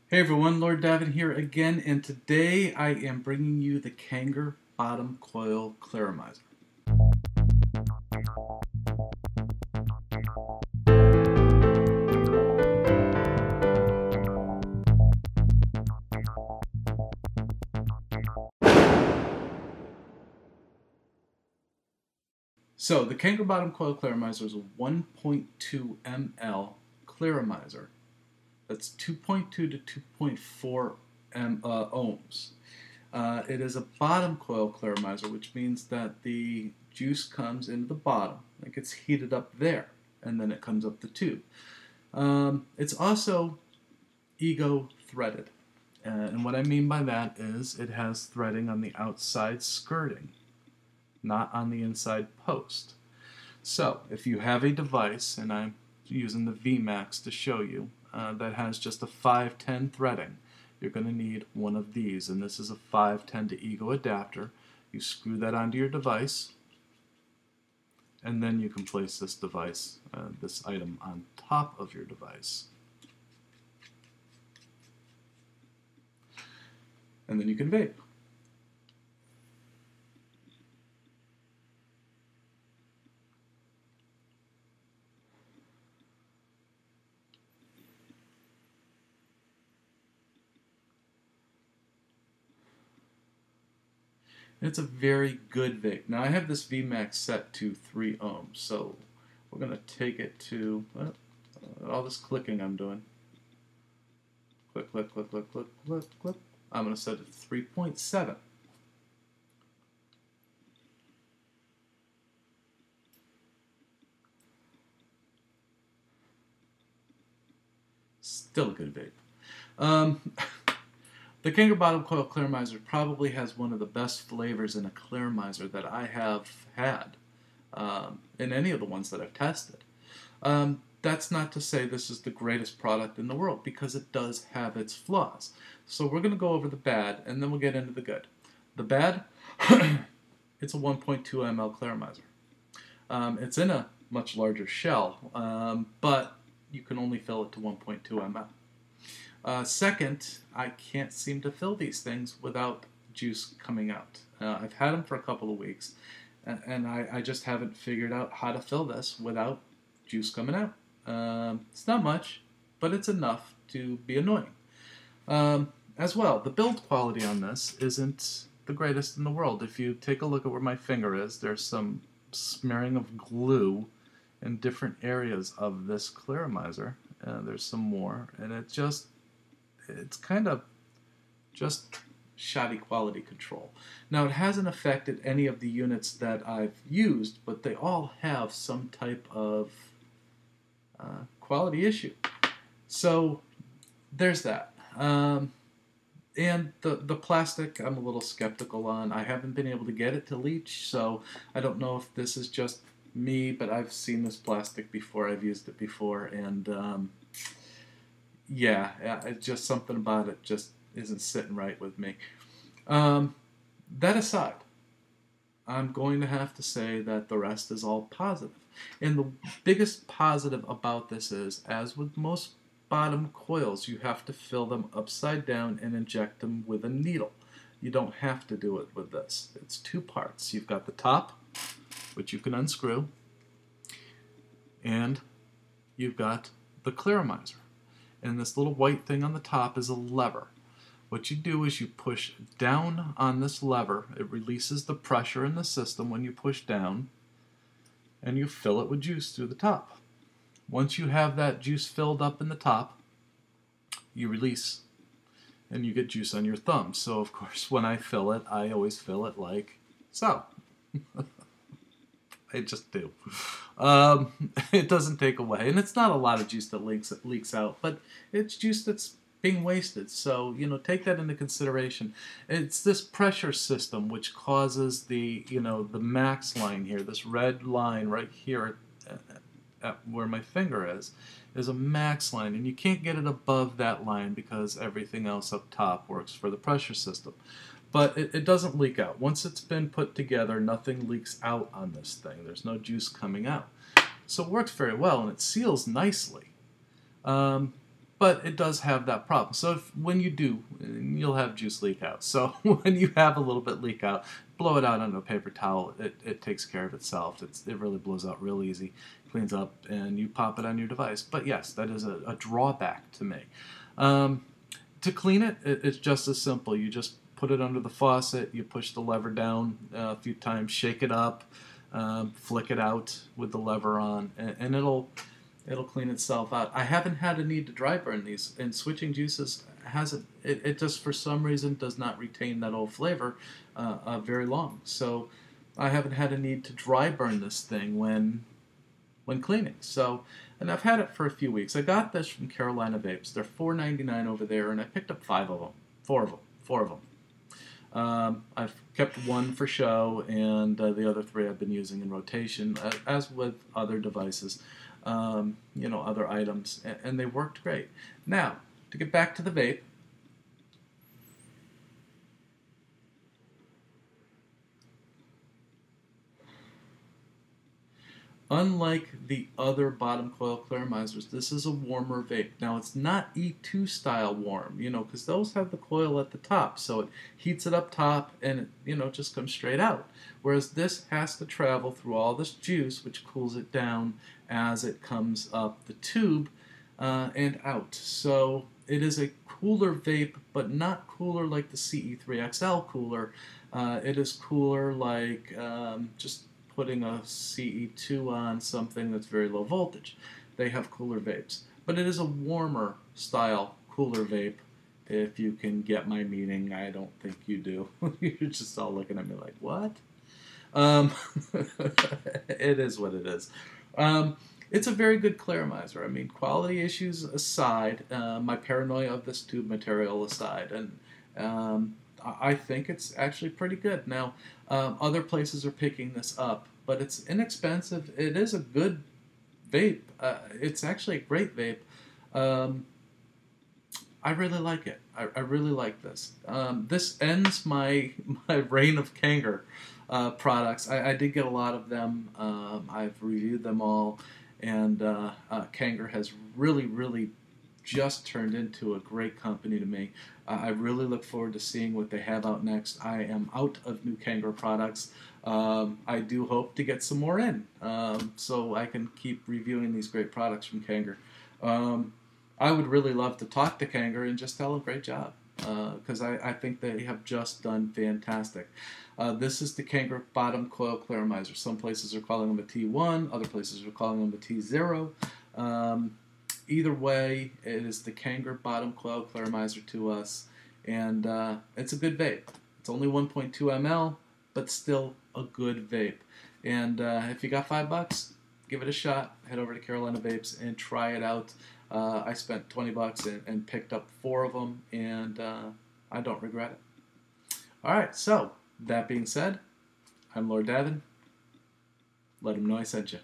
Hey everyone, LordDavon here again, and today I am bringing you the Kanger bottom coil Clearomizer. So the Kanger bottom coil Clearomizer is a 1.2 ml Clearomizer. That's 2.2 to 2.4 ohms. It is a bottom coil Clearomizer, which means that the juice comes into the bottom. It gets heated up there, and then it comes up the tube. It's also ego threaded. And what I mean by that is it has threading on the outside skirting, not on the inside post. So if you have a device, and I'm using the VMAX to show you, that has just a 510 threading, you're going to need one of these. And this is a 510 to ego adapter. You screw that onto your device, and then you can place this device, this item on top of your device. And then you can vape. It's a very good vape. Now I have this VMAX set to 3 ohms, so we're going to take it to all this clicking I'm doing. Click, click, click, click, click, click, click. I'm going to set it to 3.7. Still a good vape. The Kanger Bottom Coil Clearomizer probably has one of the best flavors in a Clearomizer that I have had in any of the ones that I've tested. That's not to say this is the greatest product in the world, because it does have its flaws. So we're going to go over the bad, and then we'll get into the good. The bad, it's a 1.2 ml Clearomizer. It's in a much larger shell, but you can only fill it to 1.2 ml. Second, I can't seem to fill these things without juice coming out. I've had them for a couple of weeks, and I just haven't figured out how to fill this without juice coming out. It's not much, but it's enough to be annoying. As well, the build quality on this isn't the greatest in the world. If you take a look at where my finger is, there's some smearing of glue in different areas of this Clearomizer. There's some more, and it's kind of just shoddy quality control. Now, it hasn't affected any of the units that I've used, but they all have some type of quality issue. So there's that. And the plastic, I'm a little skeptical on. I haven't been able to get it to leach, so I don't know if this is just me, but I've seen this plastic before. I've used it before, and yeah, it's just something about it just isn't sitting right with me. That aside, I'm going to have to say that the rest is all positive. And the biggest positive about this is, as with most bottom coils, you have to fill them upside down and inject them with a needle. You don't have to do it with this. It's 2 parts. You've got the top, which you can unscrew, and you've got the Clearomizer. And this little white thing on the top is a lever. What you do is you push down on this lever. It releases the pressure in the system when you push down, and you fill it with juice through the top. Once you have that juice filled up in the top, you release, and you get juice on your thumb. So of course, when I fill it, I always fill it like so. I just do. It doesn't take away, and it's not a lot of juice that leaks out, but it's juice that's being wasted. So, take that into consideration. It's this pressure system which causes the max line here, this red line right here at where my finger is a max line, and you can't get it above that line because everything else up top works for the pressure system. But it doesn't leak out. Once it's been put together, nothing leaks out on this thing. There's no juice coming out. So it works very well, and it seals nicely. but it does have that problem. So when you do, you'll have juice leak out. So when you have a little bit leak out, blow it out on a paper towel. It takes care of itself. It really blows out real easy, cleans up, and you pop it on your device. But yes, that is a drawback to me. To clean it, it's just as simple. You just put it under the faucet, you push the lever down a few times, shake it up, flick it out with the lever on, and it'll clean itself out. I haven't had a need to dry burn these, and switching juices hasn't. It just for some reason does not retain that old flavor very long. So I haven't had a need to dry burn this thing when cleaning. So, and I've had it for a few weeks. I got this from Carolina Vapes. They're $4.99 over there, and I picked up four of them. I've kept one for show, and the other three I've been using in rotation, as with other devices, other items, and they worked great. Now, to get back to the vape, unlike the other bottom coil Clearomizers, this is a warmer vape. Now, it's not E2 style warm, because those have the coil at the top, so it heats it up top and it, just comes straight out. Whereas this has to travel through all this juice, which cools it down as it comes up the tube and out. So it is a cooler vape, but not cooler like the CE3XL cooler. It is cooler like just putting a CE2 on something that's very low voltage. They have cooler vapes. But it is a warmer style cooler vape, if you can get my meaning. I don't think you do. You're just all looking at me like, what? It is what it is. It's a very good Clearomizer. I mean, quality issues aside, my paranoia of this tube material aside, and I think it's actually pretty good. Now, other places are picking this up, but it's inexpensive. It is a good vape. It's actually a great vape. I really like it. I really like this. This ends my reign of Kanger products. I did get a lot of them. I've reviewed them all, and Kanger has really just turned into a great company to me. I really look forward to seeing what they have out next. I am out of new Kanger products. I do hope to get some more in, so I can keep reviewing these great products from Kanger. I would really love to talk to Kanger and just tell them great job, because I think they have just done fantastic. This is the Kanger bottom coil Clearomizer. Some places are calling them a T1, other places are calling them a T0. Either way, it is the Kanger bottom coil Clearomizer to us, and it's a good vape. It's only 1.2 ml, but still a good vape. And if you got $5, give it a shot. Head over to Carolina Vapes and try it out. I spent $20 and picked up 4 of them, and I don't regret it. All right, so that being said, I'm LordDavon. Let them know I sent you.